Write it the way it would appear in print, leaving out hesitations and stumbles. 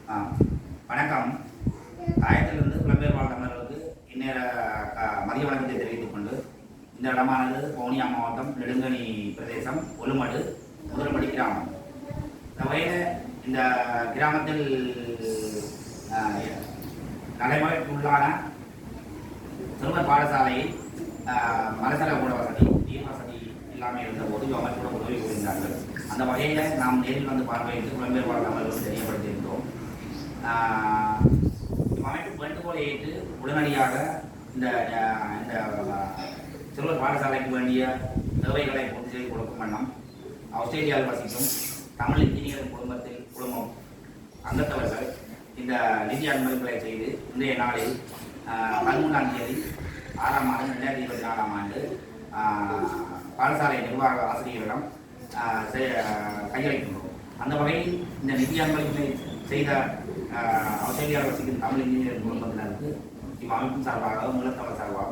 வணக்கம். தாயத்திலிருந்து புலம்பெயர் வாழ் தமிழர்களுக்கு இந்நேர மதிய வணக்கத்தை தெரிவித்துக் கொண்டு இந்த இடமானது வவுனியா மாவட்டம் நெடுங்கணி பிரதேசம் ஒலுமடு முதல்படி கிராமம். இந்த வகையில் இந்த கிராமத்தில் நடைமுறைக்குள்ளான சிறுவர் பாடசாலையில் மலசல கூட வசதி நீர் வசதி இல்லாமல் இருந்தபோது கவர்மெண்ட் கூட உதவி புரிந்தார்கள். அந்த வகையில் நாம் நேரில் வந்து பார்வையிட்டு புலம்பெயர் வாழ் தமிழர்களுக்கு தெரியப்படுத்தியிருக்கிறோம். அமைப்பு வேண்டுகோளை ஏற்று உடனடியாக இந்த சிறுவர் பாடசாலைக்கு வேண்டிய தேவைகளை பூர்த்தி செய்து கொடுக்கும் வண்ணம் ஆஸ்திரேலியாவில் வசிக்கும் தமிழ் இன்ஜினியரிங் குடும்பம் அங்கத்தவர்கள் இந்த நிதி அனுமதிகளை செய்து இன்றைய நாளில் 13ஆம் தேதி 6ஆம் மாதம் 2024ஆம் ஆண்டு பாடசாலை நிர்வாக ஆசிரியர்களிடம் கையளிக்கின்றோம். அந்த வகையில் இந்த நிதி அனுமதிகளை செய்த ஆஸ்திரேலியாவில் வசிக்கும் தமிழ் இன்ஜினியரிங் குடும்பத்தினருக்கு இவ்வமைப்பின் சார்பாக மூலத்தவர் சார்பாக